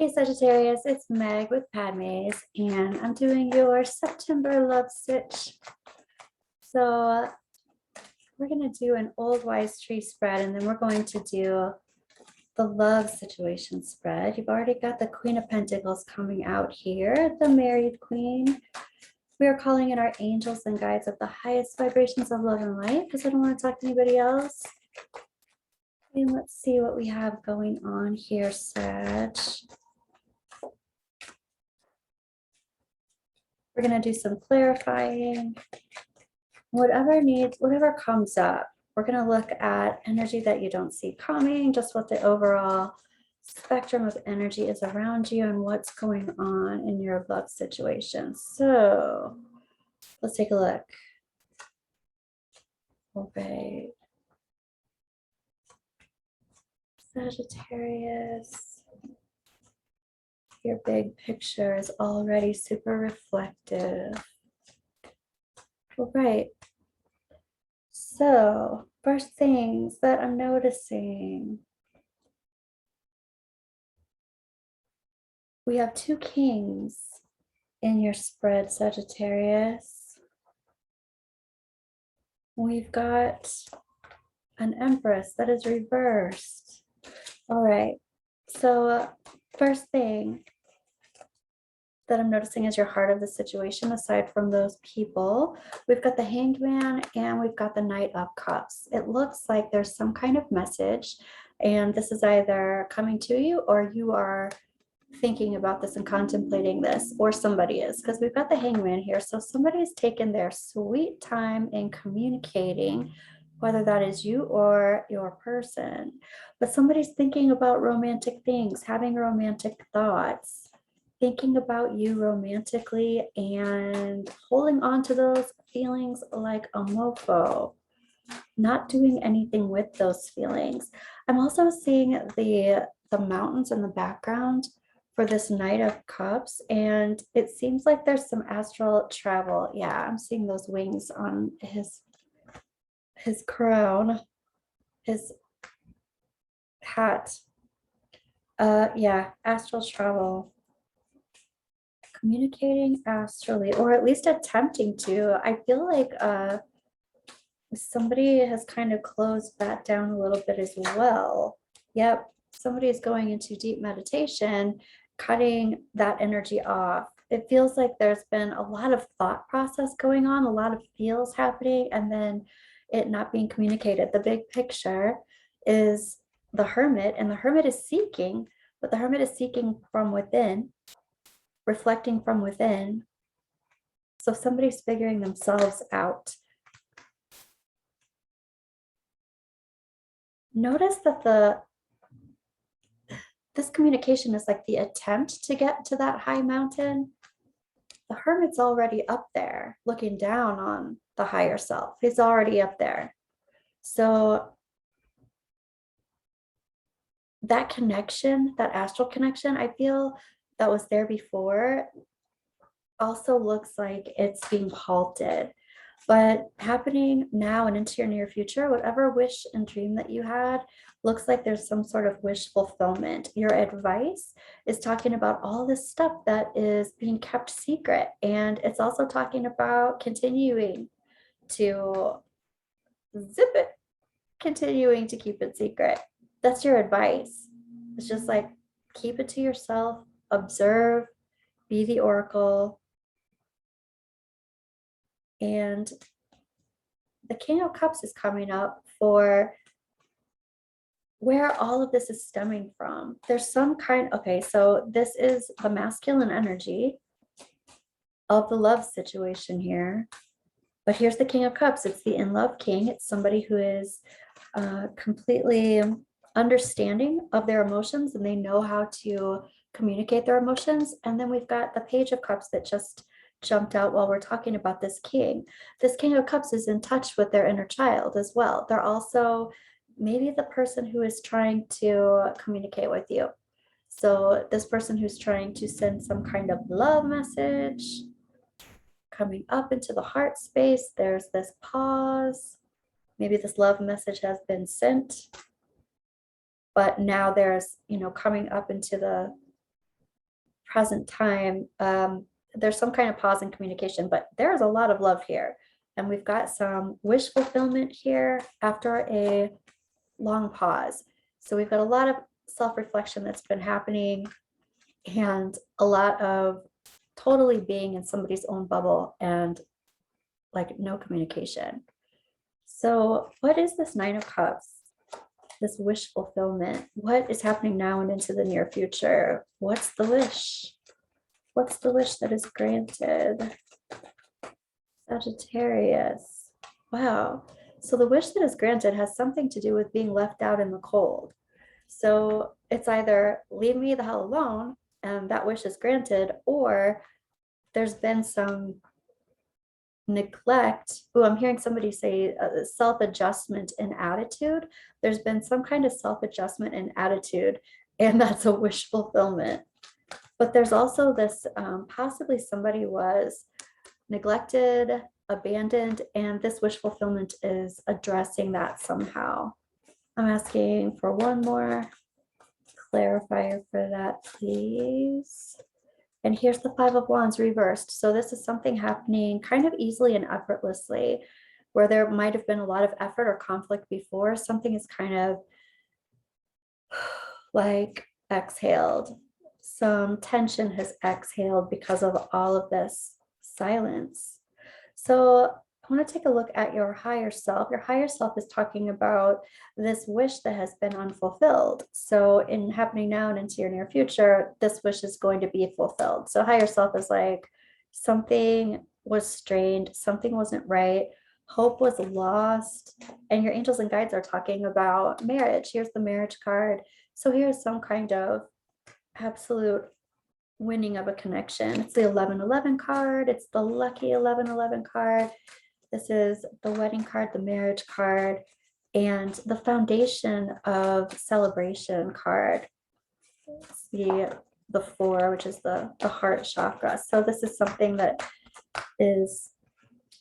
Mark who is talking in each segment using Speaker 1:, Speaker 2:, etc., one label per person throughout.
Speaker 1: Hey Sagittarius, it's Meg with Padmes, and I'm doing your September love Sitch. So we're going to do an old wise tree spread, and then we're going to do the love situation spread. You've already got the Queen of Pentacles coming out here, the married queen. We are calling in our angels and guides of the highest vibrations of love and light because I don't want to talk to anybody else. And let's see what we have going on here, Sag. We're going to do some clarifying. Whatever comes up, we're going to look at energy that you don't see coming, just what the overall spectrum of energy is around you and what's going on in your love situation. So let's take a look. All right. Sagittarius, your big picture is already super reflective. All right. So first things that I'm noticing. We have two kings in your spread, Sagittarius. We've got an empress that is reversed. All right. So first thing that I'm noticing is your heart of the situation, aside from those people. We've got the Hanged Man and we've got the Knight of Cups. It looks like there's some kind of message, and this is either coming to you or you are thinking about this and contemplating this, or somebody is, because we've got the Hangman here. So somebody's taken their sweet time in communicating, whether that is you or your person, but somebody's thinking about romantic things, having romantic thoughts, thinking about you romantically and holding on to those feelings like a mofo, not doing anything with those feelings. I'm also seeing the mountains in the background for this Knight of Cups, and it seems like there's some astral travel. Yeah, I'm seeing those wings on his crown, his hat. Yeah, astral travel. Communicating astrally, or at least attempting to. I feel like somebody has kind of closed that down a little bit as well. Yep, somebody is going into deep meditation, cutting that energy off. It feels like there's been a lot of thought process going on, a lot of feels happening, and then it not being communicated. The big picture is the Hermit, and the Hermit is seeking, but the Hermit is seeking from within, reflecting from within. So somebody's figuring themselves out. Notice that this communication is like the attempt to get to that high mountain. The Hermit's already up there looking down on the higher self. He's already up there. So that connection, that astral connection, I feel that was there before, also looks like it's being halted. But happening now and into your near future, whatever wish and dream that you had, looks like there's some sort of wish fulfillment. Your advice is talking about all this stuff that is being kept secret. And it's also talking about continuing to zip it, continuing to keep it secret. That's your advice. It's just like, keep it to yourself, observe, be the oracle. And the King of Cups is coming up for where all of this is stemming from. There's some kind, okay, so this is the masculine energy of the love situation here. But here's the King of Cups. It's the in-love king. It's somebody who is completely understanding of their emotions, and they know how to communicate their emotions. And then we've got the Page of Cups that just jumped out while we're talking about this king. This King of Cups is in touch with their inner child as well. They're also maybe the person who is trying to communicate with you. So this person who's trying to send some kind of love message coming up into the heart space, there's this pause. Maybe this love message has been sent, but now there's, coming up into the present time, there's some kind of pause in communication, but there's a lot of love here. And we've got some wish fulfillment here after a long pause. So we've got a lot of self-reflection that's been happening and a lot of totally being in somebody's own bubble and like no communication. So what is this Nine of Cups? This wish fulfillment. What is happening now and into the near future? What's the wish? What's the wish that is granted? Sagittarius. Wow. So the wish that is granted has something to do with being left out in the cold. So it's either leave me the hell alone and that wish is granted, or there's been some neglect. Oh, I'm hearing somebody say self-adjustment in attitude. There's been some kind of self-adjustment in attitude, and that's a wish fulfillment. But there's also this, possibly somebody was neglected, abandoned, and this wish fulfillment is addressing that somehow. I'm asking for one more clarifier for that, please. And here's the Five of Wands reversed. So this is something happening kind of easily and effortlessly, where there might have been a lot of effort or conflict before. Something is kind of like exhaled. Some tension has exhaled because of all of this silence. So I want to take a look at your higher self. Your higher self is talking about this wish that has been unfulfilled. So in happening now and into your near future, this wish is going to be fulfilled. So higher self is like something was strained, something wasn't right, hope was lost, and your angels and guides are talking about marriage. Here's the marriage card. So here's some kind of absolute winning of a connection. It's the 1111 card. It's the lucky 1111 card. This is the wedding card, the marriage card, and the foundation of celebration card. It's the four, which is the heart chakra. So this is something that is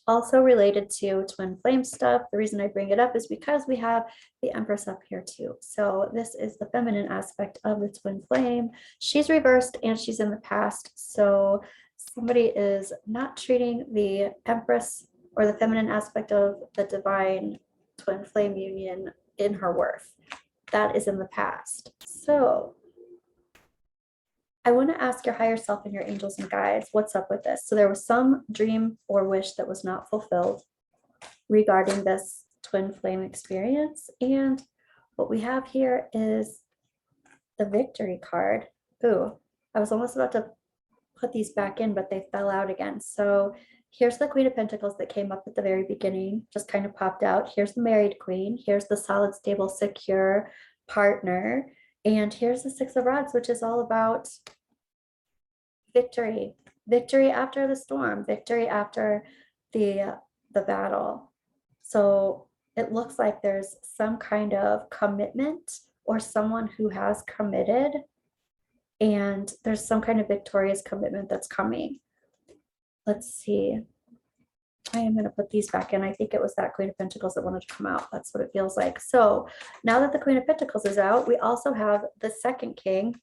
Speaker 1: also related to twin flame stuff. The reason I bring it up is because we have the Empress up here too. So this is the feminine aspect of the twin flame. She's reversed and she's in the past. So somebody is not treating the Empress or the feminine aspect of the divine twin flame union in her worth. That is in the past. So I want to ask your higher self and your angels and guides, what's up with this? So there was some dream or wish that was not fulfilled regarding this twin flame experience. And what we have here is the victory card. Ooh, I was almost about to put these back in, but they fell out again. So here's the Queen of Pentacles that came up at the very beginning, just kind of popped out. Here's the married queen. Here's the solid, stable, secure partner. And here's the Six of Rods, which is all about victory, victory after the storm, victory after the battle. So it looks like there's some kind of commitment or someone who has committed, and there's some kind of victorious commitment that's coming. Let's see. I am going to put these back in. I think it was that Queen of Pentacles that wanted to come out. That's what it feels like. So now that the Queen of Pentacles is out, we also have the second king,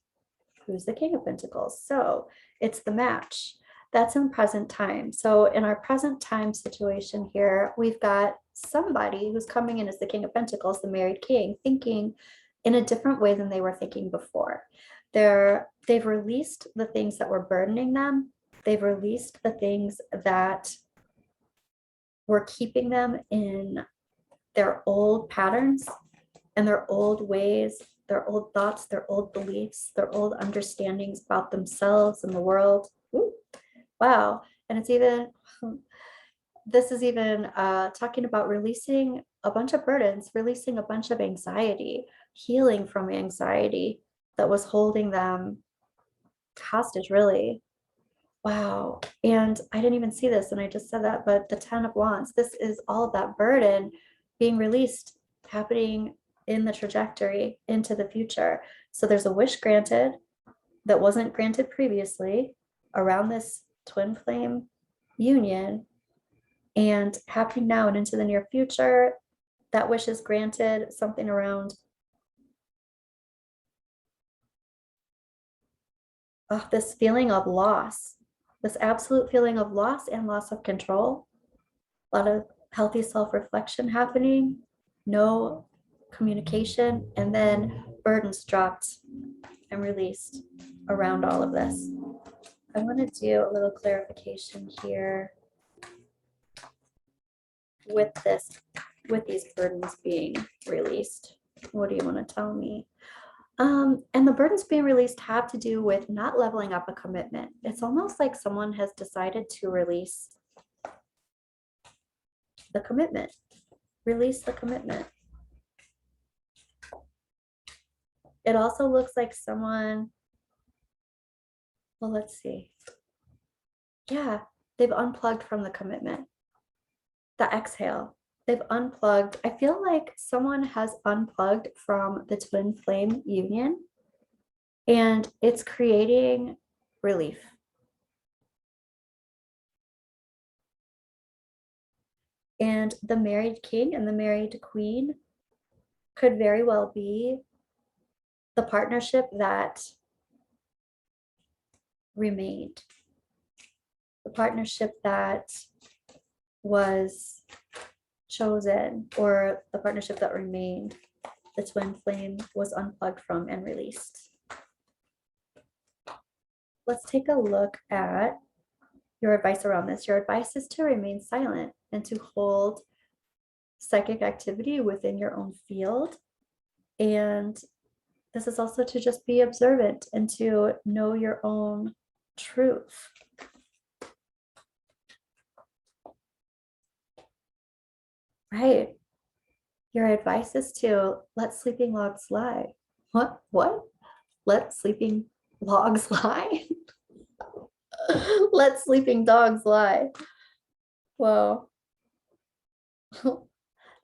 Speaker 1: who's the King of Pentacles. So it's the match. That's in present time. So in our present time situation here, we've got somebody who's coming in as the King of Pentacles, the married king, thinking in a different way than they were thinking before. They've released the things that were burdening them. They've released the things that were keeping them in their old patterns and their old ways, their old thoughts, their old beliefs, their old understandings about themselves and the world. Ooh, wow. And it's even, this is even talking about releasing a bunch of burdens, releasing a bunch of anxiety, healing from anxiety that was holding them hostage, really. Wow. And I didn't even see this, and I just said that, but the 10 of Wands, this is all of that burden being released, happening in the trajectory into the future. So there's a wish granted that wasn't granted previously around this twin flame union, and happening now and into the near future. That wish is granted, something around this feeling of loss, this absolute feeling of loss and loss of control. A lot of healthy self-reflection happening, no communication, and then burdens dropped and released around all of this. I want to do a little clarification here with this, with these burdens being released. What do you want to tell me? And the burdens being released have to do with not leveling up a commitment. It's almost like someone has decided to release the commitment. Release the commitment. It also looks like someone, well, let's see. Yeah, they've unplugged from the commitment. The exhale. They've unplugged. I feel like someone has unplugged from the twin flame union, and it's creating relief. And the married king and the married queen could very well be the partnership that remained, the partnership that was chosen, or the partnership that remained. The twin flame was unplugged from and released. Let's take a look at your advice around this. Your advice is to remain silent and to hold psychic activity within your own field. And this is also to just be observant and to know your own truth. Right. Your advice is to let sleeping logs lie. What? Let sleeping logs lie? Let sleeping dogs lie. Whoa.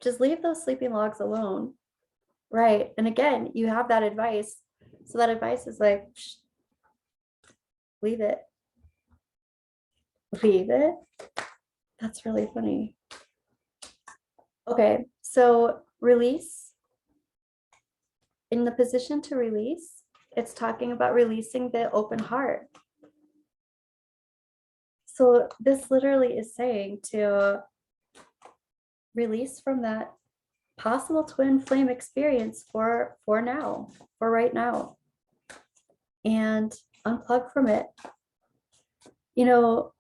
Speaker 1: Just leave those sleeping logs alone. Right. And again, you have that advice. So that advice is like, shh, leave it. Leave it. That's really funny. Okay, so release. In the position to release, it's talking about releasing the open heart. So this literally is saying to release from that possible twin flame experience for now, for right now, and unplug from it. You know,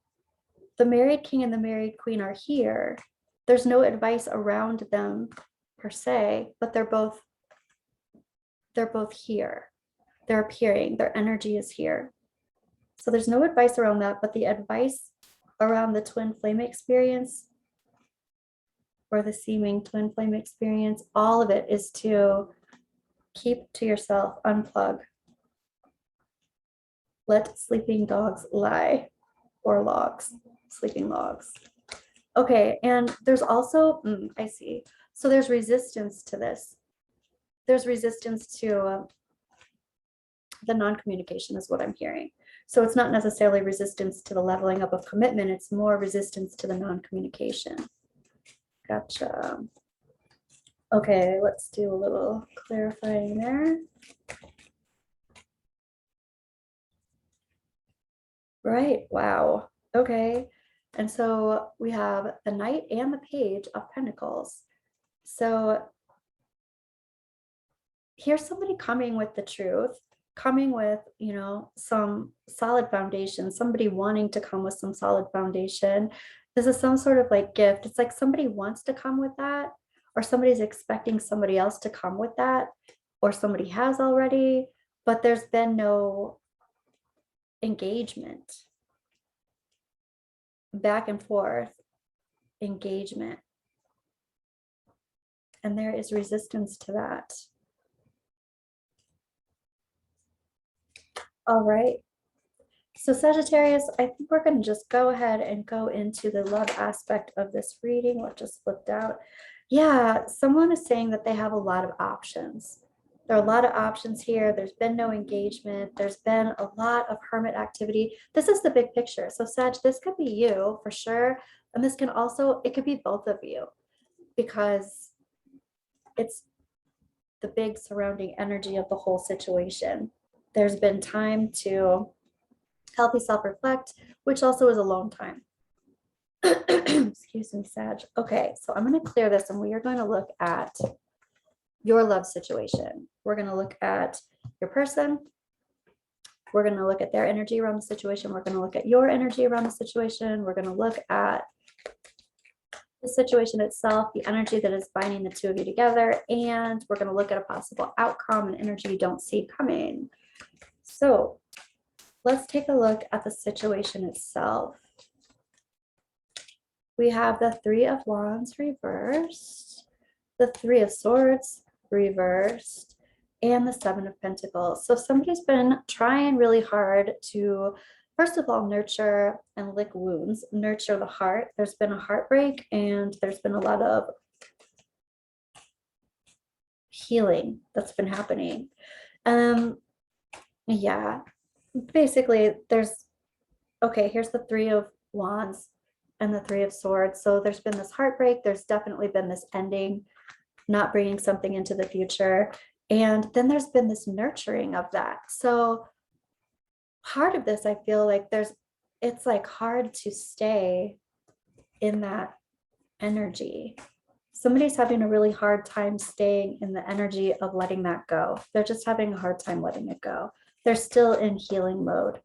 Speaker 1: the married king and the married queen are here. There's no advice around them per se, but they're both here. They're appearing, their energy is here. So there's no advice around that, but the advice around the twin flame experience, or the seeming twin flame experience, all of it is to keep to yourself, unplug. Let sleeping dogs lie, or logs, sleeping logs. Okay, and there's also, I see. So there's resistance to this. There's resistance to the non-communication is what I'm hearing. So it's not necessarily resistance to the leveling up of commitment. It's more resistance to the non-communication. Gotcha. Okay, let's do a little clarifying there. Right, wow. Okay, and so we have the Knight and the Page of Pentacles. So here's somebody coming with the truth, coming with, you know, some solid foundation, somebody wanting to come with some solid foundation. This is some sort of like gift. It's like somebody wants to come with that, or somebody's expecting somebody else to come with that, or somebody has already, but there's been no engagement, back and forth engagement. And there is resistance to that. All right. So Sagittarius, I think we're going to just go ahead and go into the love aspect of this reading. What just flipped out? Yeah, someone is saying that they have a lot of options. There are a lot of options here. There's been no engagement. There's been a lot of hermit activity. This is the big picture. So Sag, this could be you for sure. And this can also, it could be both of you, because it's the big surrounding energy of the whole situation. There's been time to healthy self-reflect, which also is alone time. Excuse me, Sag. Okay, so I'm going to clear this and we are going to look at your love situation. We're going to look at your person. We're going to look at their energy around the situation. We're going to look at your energy around the situation. We're going to look at the situation itself, the energy that is binding the two of you together, and we're going to look at a possible outcome and energy you don't see coming. So let's take a look at the situation itself. We have the Three of Wands reversed, the Three of Swords reversed, and the Seven of Pentacles. So somebody's been trying really hard to, first of all, nurture and lick wounds, nurture the heart. There's been a heartbreak and there's been a lot of healing that's been happening. Yeah, basically there's, okay, here's the Three of Wands and the Three of Swords. So there's been this heartbreak. There's definitely been this ending, not bringing something into the future. And then there's been this nurturing of that. So part of this, I feel like it's like hard to stay in that energy. Somebody's having a really hard time staying in the energy of letting that go. They're just having a hard time letting it go. They're still in healing mode.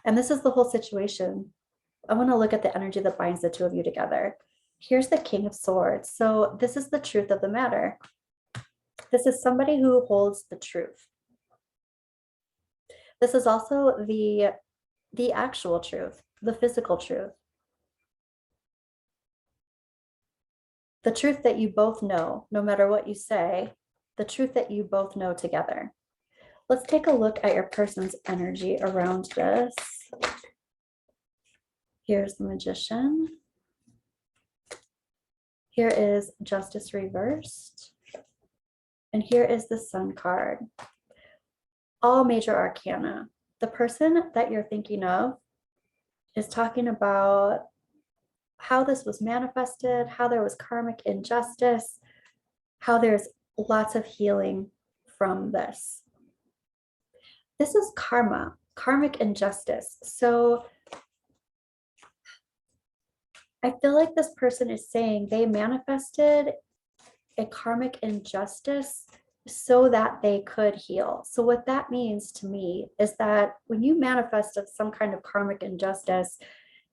Speaker 1: And this is the whole situation. I want to look at the energy that binds the two of you together. Here's the King of Swords. So this is the truth of the matter. This is somebody who holds the truth. This is also the actual truth, the physical truth. The truth that you both know, no matter what you say, the truth that you both know together. Let's take a look at your person's energy around this. Here's the Magician. Here is Justice reversed. And here is the Sun card. All major arcana. The person that you're thinking of is talking about how this was manifested, how there was karmic injustice, how there's lots of healing from this. This is karma, karmic injustice. So I feel like this person is saying they manifested a karmic injustice so that they could heal. So what that means to me is that when you manifest some kind of karmic injustice,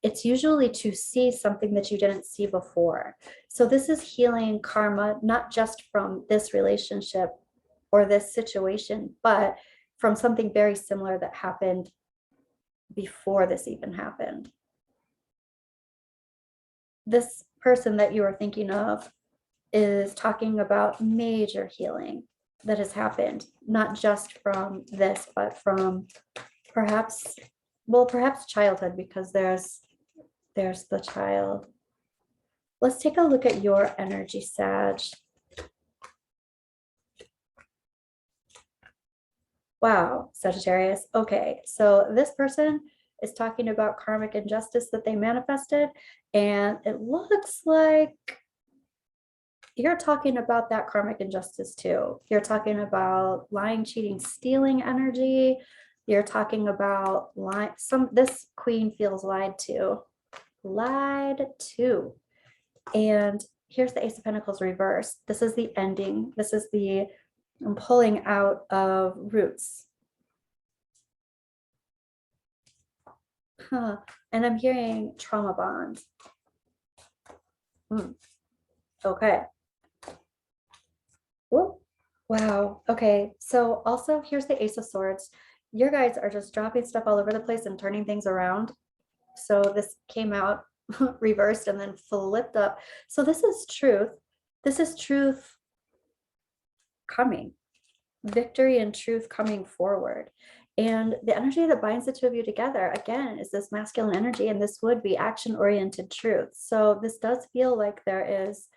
Speaker 1: it's usually to see something that you didn't see before. So this is healing karma, not just from this relationship or this situation, but from something very similar that happened before this even happened. This person that you are thinking of is talking about major healing that has happened, not just from this, but from perhaps childhood, because there's the child. Let's take a look at your energy, Sag. Wow, Sagittarius. Okay, so this person is talking about karmic injustice that they manifested, and it looks like you're talking about that karmic injustice too. You're talking about lying, cheating, stealing energy. You're talking about this queen feels lied to. And here's the Ace of Pentacles reversed. This is the ending. This is the pulling out of roots. And I'm hearing trauma bond. Okay. Whoop. Wow. Okay. So also here's the Ace of Swords. Your guys are just dropping stuff all over the place and turning things around. So this came out reversed and then flipped up. So this is truth. This is truth coming. Victory and truth coming forward. And the energy that binds the two of you together, again, is this masculine energy, and this would be action-oriented truth. So this does feel like there is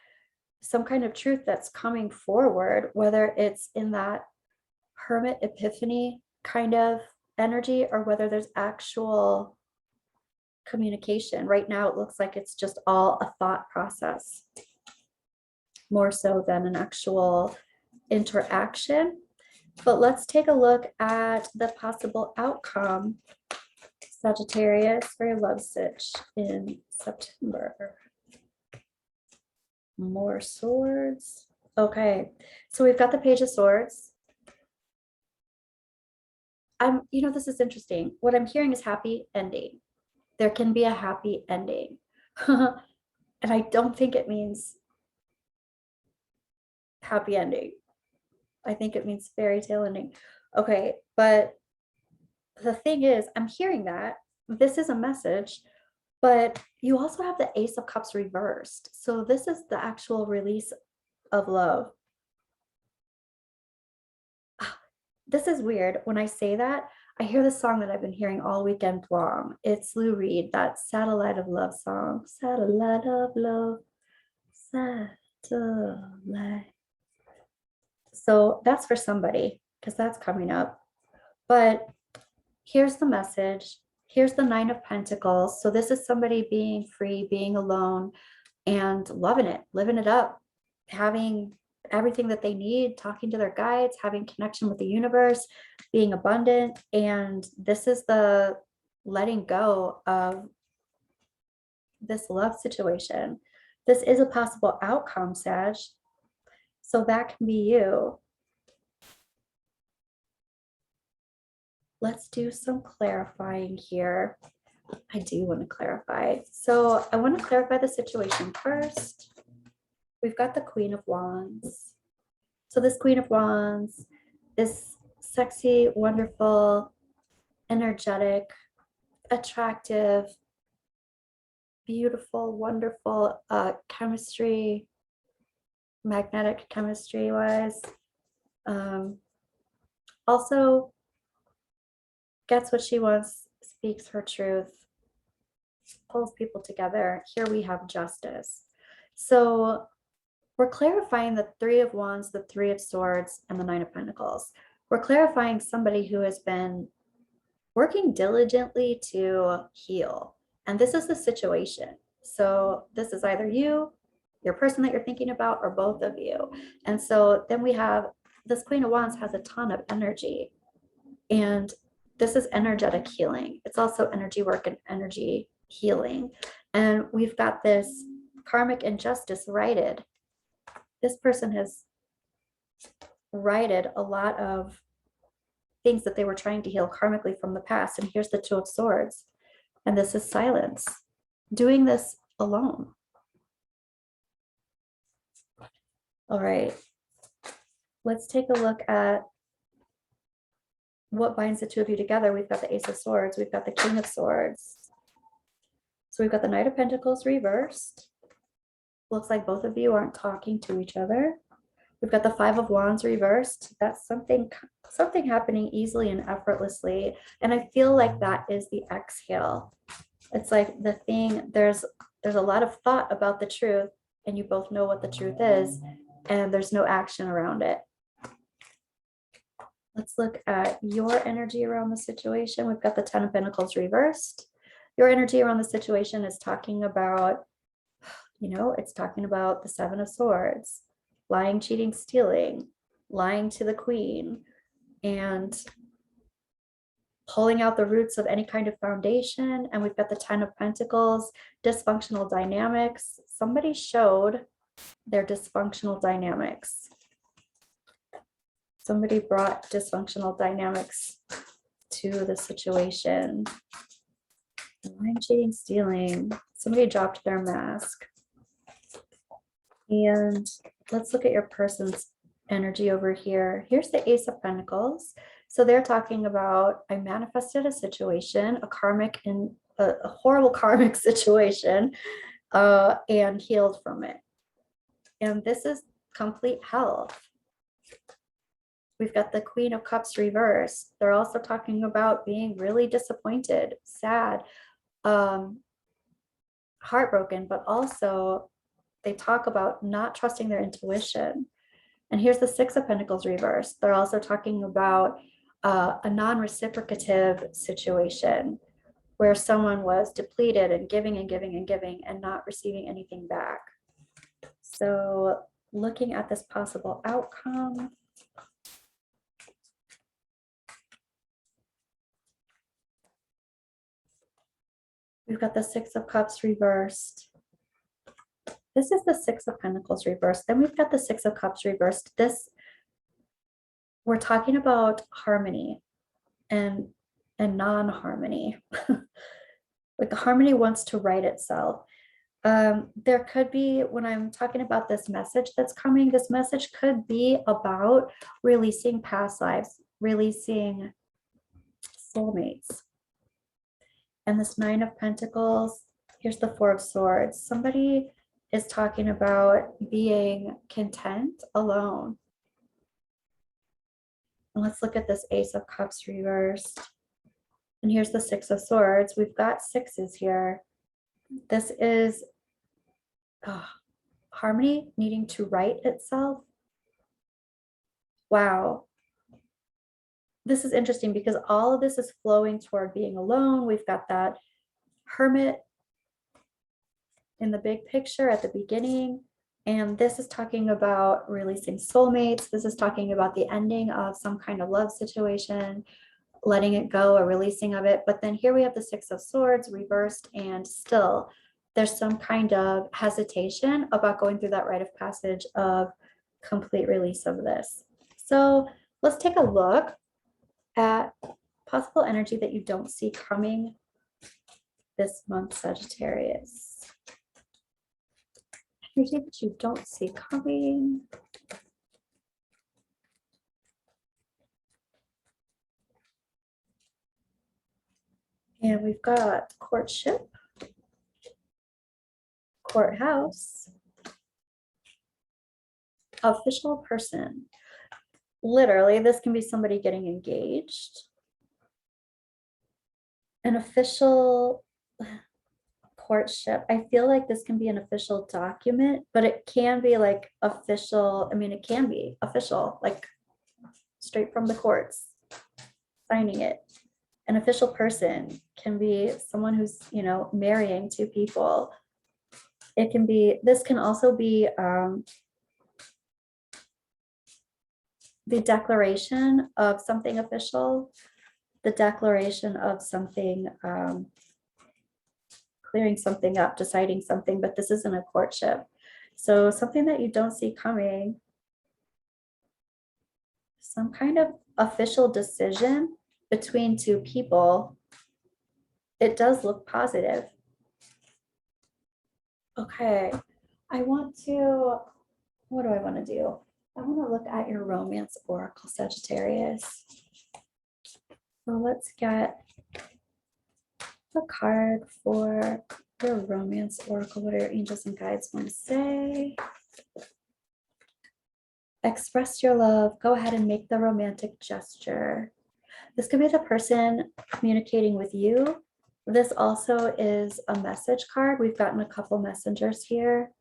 Speaker 1: some kind of truth that's coming forward, whether it's in that hermit epiphany kind of energy or whether there's actual communication. Right now, it looks like it's just all a thought process, more so than an actual interaction. But let's take a look at the possible outcome. Sagittarius for your love sitch in September. More swords. Okay, so we've got the Page of Swords. This is interesting. What I'm hearing is happy ending. There can be a happy ending. And I don't think it means happy ending. I think it means fairy tale ending. Okay, but the thing is, I'm hearing that. This is a message, but you also have the Ace of Cups reversed. So this is the actual release of love. This is weird. When I say that, I hear the song that I've been hearing all weekend long. It's Lou Reed, that Satellite of Love song. Satellite of Love, satellite. So that's for somebody, because that's coming up. But here's the message. Here's the Nine of Pentacles. So this is somebody being free, being alone, and loving it, living it up, having everything that they need, talking to their guides, having connection with the universe, being abundant. And this is the letting go of this love situation. This is a possible outcome, Sag. So that can be you. Let's do some clarifying here. I do want to clarify. So I want to clarify the situation first. We've got the Queen of Wands. So this Queen of Wands is sexy, wonderful, energetic, attractive, beautiful, wonderful chemistry, magnetic chemistry wise. Also gets what she wants, speaks her truth, pulls people together. Here we have justice. So we're clarifying the Three of Wands, the Three of Swords, and the Nine of Pentacles. We're clarifying somebody who has been working diligently to heal. And this is the situation. So this is either you, your person that you're thinking about, or both of you. And so then we have this Queen of Wands has a ton of energy. And this is energetic healing. It's also energy work and energy healing. And we've got this karmic injustice righted. This person has righted a lot of things that they were trying to heal karmically from the past. And here's the Two of Swords. And this is silence. Doing this alone. All right. Let's take a look at what binds the two of you together. We've got the Ace of Swords. We've got the King of Swords. So we've got the Knight of Pentacles reversed. Looks like both of you aren't talking to each other. We've got the Five of Wands reversed. That's something happening easily and effortlessly. And I feel like that is the exhale. It's like the thing, there's a lot of thought about the truth, and you both know what the truth is, and there's no action around it. Let's look at your energy around the situation. We've got the Ten of Pentacles reversed. Your energy around the situation is talking about, it's talking about the Seven of Swords, lying, cheating, stealing, lying to the Queen, and pulling out the roots of any kind of foundation. And we've got the Ten of Pentacles, dysfunctional dynamics. Somebody showed their dysfunctional dynamics. Somebody brought dysfunctional dynamics to the situation. Lying, cheating, stealing. Somebody dropped their mask. And let's look at your person's energy over here. Here's the Ace of Pentacles. So they're talking about, I manifested a situation, a horrible karmic situation, and healed from it. And this is complete health. We've got the Queen of Cups reversed. They're also talking about being really disappointed, sad, heartbroken, but also they talk about not trusting their intuition. And here's the Six of Pentacles reversed. They're also talking about a non-reciprocative situation where someone was depleted and giving and giving and giving and not receiving anything back. So looking at this possible outcome, We've got the Six of Cups reversed. This is the Six of Pentacles reversed. Then we've got the Six of Cups reversed. This, we're talking about harmony and non-harmony. Like the harmony wants to right itself. There could be, when I'm talking about this message that's coming, this message could be about releasing past lives, releasing soulmates. And this Nine of Pentacles, here's the Four of Swords. Somebody is talking about being content alone. And let's look at this Ace of Cups reversed. And here's the Six of Swords. We've got sixes here. This is harmony needing to right itself. Wow. This is interesting because all of this is flowing toward being alone. We've got that Hermit in the big picture at the beginning. And this is talking about releasing soulmates. This is talking about the ending of some kind of love situation, letting it go, a releasing of it. But then here we have the Six of Swords reversed, and still there's some kind of hesitation about going through that rite of passage of complete release of this. So let's take a look at possible energy that you don't see coming this month, Sagittarius. Energy that you don't see coming. And we've got courtship, courthouse, official person. Literally, this can be somebody getting engaged. An official courtship. I feel like this can be an official document, but it can be like official. I mean, it can be official, like straight from the courts, signing it. An official person can be someone who's, you know, marrying two people. It can be, this can also be the declaration of something official, the declaration of something, clearing something up, deciding something, but this isn't a courtship. So something that you don't see coming, some kind of official decision between two people. It does look positive. Okay, I want to, what do I want to do? I want to look at your romance oracle, Sagittarius. So let's get a card for your romance oracle. What do your angels and guides want to say? Express your love. Go ahead and make the romantic gesture. This could be the person communicating with you. This also is a message card. We've gotten a couple messengers here.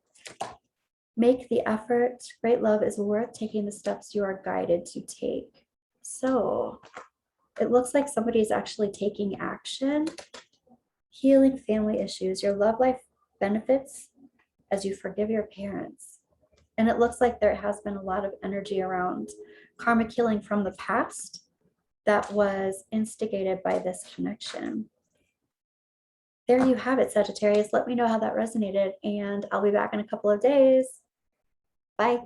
Speaker 1: Make the effort. Great love is worth taking the steps you are guided to take. So it looks like somebody is actually taking action. Healing family issues. Your love life benefits as you forgive your parents. And it looks like there has been a lot of energy around karmic healing from the past that was instigated by this connection. There you have it, Sagittarius. Let me know how that resonated, and I'll be back in a couple of days. Bye.